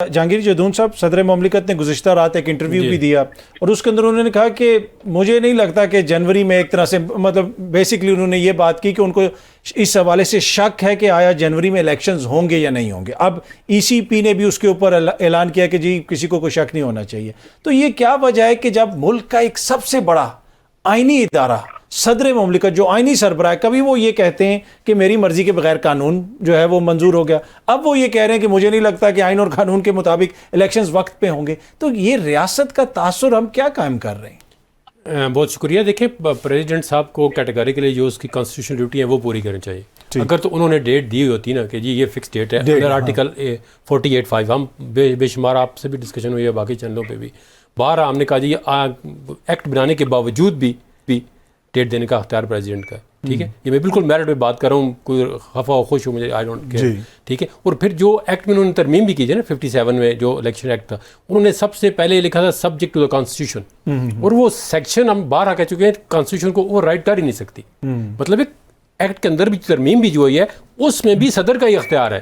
جہانگیر جدون صاحب صدر مملکت نے گزشتہ رات ایک انٹرویو بھی دیا اور اس کے اندر انہوں نے کہا کہ مجھے نہیں لگتا کہ جنوری میں ایک طرح سے مطلب بیسکلی انہوں نے یہ بات کی کہ ان کو اس حوالے سے شک ہے کہ آیا جنوری میں الیکشنز ہوں گے یا نہیں ہوں گے. اب ای سی پی نے بھی اس کے اوپر اعلان کیا کہ جی کسی کو کوئی شک نہیں ہونا چاہیے. تو یہ کیا وجہ ہے کہ جب ملک کا ایک سب سے بڑا آئینی ادارہ صدر مملکت جو آئینی سربراہ ہے، کبھی وہ یہ کہتے ہیں کہ میری مرضی کے بغیر قانون جو ہے وہ منظور ہو گیا، اب وہ یہ کہہ رہے ہیں کہ مجھے نہیں لگتا کہ آئین اور قانون کے مطابق الیکشنز وقت پہ ہوں گے. تو یہ ریاست کا تاثر ہم کیا قائم کر رہے ہیں؟ بہت شکریہ. دیکھیں پریزیڈنٹ صاحب کو کیٹیگریکلی جو اس کی کانسٹیٹیوشن ڈیوٹی ہے وہ پوری کرنی چاہیے. اگر تو انہوں نے ڈیٹ دی ہوتی نا کہ جی یہ فکس ڈیٹ ہے، اگر آرٹیکل 48(5) ہم بے شمار آپ سے بھی ڈسکشن ہوئی ہے باقی چینلوں پہ بھی، باہر ہم نے کہا جی ایکٹ بنانے کے باوجود بھی ڈیٹ دینے کا اختیار پریزیڈنٹ کا ہے. ٹھیک ہے، یہ میں بالکل میرٹ پہ بات کر رہا ہوں، کوئی خفا ہو خوش ہو مجھے آئی ڈونٹ کیئر. ٹھیک ہے. اور پھر جو ایکٹ میں انہوں نے ترمیم بھی کی تھی نا 57 میں جو الیکشن ایکٹ تھا، انہوں نے سب سے پہلے یہ لکھا تھا سبجیکٹ ٹو دا کانسٹیٹیوشن، اور وہ سیکشن ہم باہر کہہ چکے ہیں کانسٹیٹیوشن کو اوور رائٹ کر ہی نہیں سکتی. مطلب ایک ایکٹ کے اندر بھی ترمیم بھی جو ہوئی ہے اس میں بھی صدر کا ہی اختیار ہے.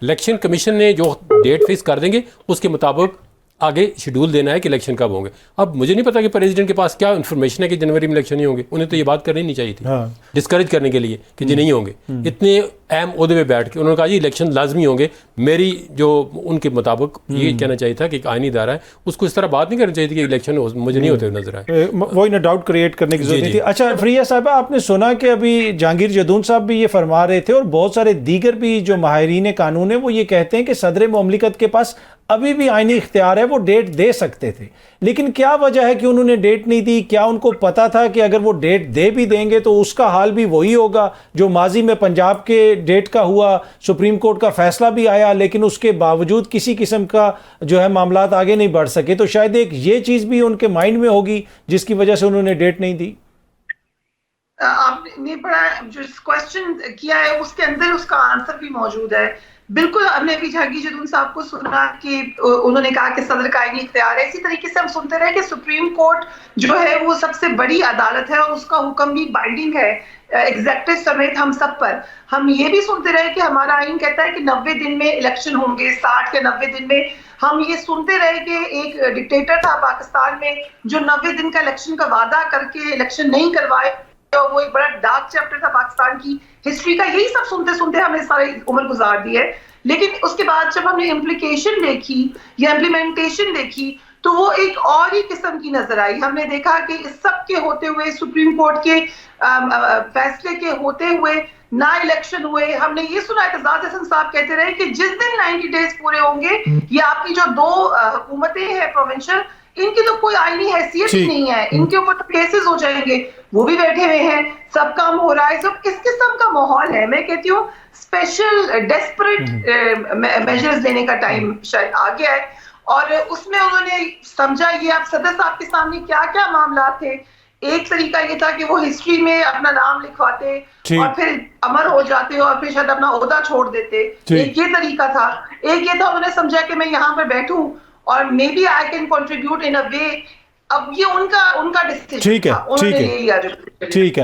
الیکشن کمیشن نے جو ڈیٹ فکس کر دیں گے اس کے مطابق آگے شیڈول دینا ہے کہ الیکشن کب ہوں گے. اب مجھے نہیں پتا کہ پریزیڈنٹ کے پاس کیا انفارمیشن ہے کہ جنوری میں الیکشن نہیں ہوں گے. انہیں تو یہ بات کرنی نہیں چاہیے تھی ڈسکریج کرنے کے لیے کہ جی نہیں ہوں گے. اتنے اہم عہدے پہ بیٹھ کے انہوں نے کہا جی الیکشن لازمی ہوں گے. میری جو ان کے مطابق یہ کہنا چاہیے تھا کہ ایک آئینی ادارہ ہے اس کو اس طرح بات نہیں کرنی چاہیے تھی کہ الیکشن مجھے نہیں ہوتے نظر آئے. وہی نا ڈاؤٹ کریٹ کرنے کی ضرورت نہیں تھی. اچھا فریہ صاحبہ، آپ نے سنا کہ ابھی جہانگیر جدون صاحب بھی یہ فرما رہے تھے اور بہت سارے دیگر بھی جو ماہرین قانون ہیں وہ یہ کہتے ہیں کہ صدر مملکت کے پاس ابھی بھی آئینی اختیار ہے، وہ ڈیٹ دے سکتے تھے. لیکن کیا وجہ ہے کہ انہوں نے ڈیٹ نہیں دی؟ کیا ان کو پتا تھا کہ اگر وہ ڈیٹ دے بھی دیں گے تو اس کا حال بھی وہی ہوگا جو ماضی میں پنجاب کے ڈیٹ کا ہوا؟ سپریم کورٹ کا فیصلہ بھی آیا لیکن اس کے باوجود کسی قسم کا جو ہے معاملات آگے نہیں بڑھ سکے. تو شاید ایک یہ چیز بھی ان کے مائنڈ میں ہوگی جس کی وجہ سے انہوں نے ڈیٹ نہیں دی. آپ نے بڑا جو کوشچن کیا ہے اس کے اندر اس کا آنسر بھی موجود ہے. بالکل ہم نے ابھی جہانگیر جدون صاحب کو سنا کہ انہوں نے کہا کہ صدر کا آئینی اختیار ہے. اسی طریقے سے ہم سنتے رہے کہ سپریم کورٹ جو ہے وہ سب سے بڑی عدالت ہے اور اس کا حکم بھی بائنڈنگ ہے ایگزیکٹو سمیت ہم سب پر. ہم یہ بھی سنتے رہے کہ ہمارا آئین کہتا ہے کہ 90 دن میں الیکشن ہوں گے، 60 یا 90 دن میں. ہم یہ سنتے رہے کہ ایک ڈکٹیٹر تھا پاکستان میں جو 90 دن کا الیکشن کا وعدہ کر کے الیکشن نہیں کروائے، وہ ایک بڑا ڈارک چیپٹر تھا پاکستان کی ہسٹری کا. یہی سب سنتے سنتے ہم نے ساری عمر گزار دی ہے. لیکن اس کے بعد جب ہم نے امپلیکیشن دیکھی یا امپلیمنٹیشن دیکھی تو وہ ایک اور ہی قسم کی نظر آئی. ہم نے دیکھا کہ اس سب کے ہوتے ہوئے، سپریم کورٹ کے فیصلے کے ہوتے ہوئے نہ الیکشن ہوئے. ہم نے یہ سنا اعتزاز احسن صاحب کہتے رہے کہ جس دن 90 ڈیز پورے ہوں گے یہ آپ کی جو دو حکومتیں ہیں پروونشل، ان کی تو کوئی آئینی حیثیت ہی نہیں ہے، ان کے اوپر تو کیسز ہو جائیں گے. وہ بھی بیٹھے ہوئے ہیں، سب کام ہو رہا ہے. سب کس قسم کا ماحول ہے؟ میں کہتی ہوں اسپیشل ڈیسپریٹ میجرز لینے کا ٹائم شاید آ گیا ہے. اور اس میں انہوں نے سمجھا، یہ آپ صدر صاحب کے سامنے کیا کیا معاملات تھے. ایک طریقہ یہ تھا کہ وہ ہسٹری میں اپنا نام لکھواتے اور پھر امر ہو جاتے اور پھر شاید اپنا عہدہ چھوڑ دیتے. ایک یہ طریقہ تھا. ایک یہ تھا انہوں نے سمجھا کہ میں یہاں پہ بیٹھوں اور maybe I can contribute in a way. اب یہ ان کا ڈیسیژن تھا، انہوں نے لے لیا. ٹھیک ہے.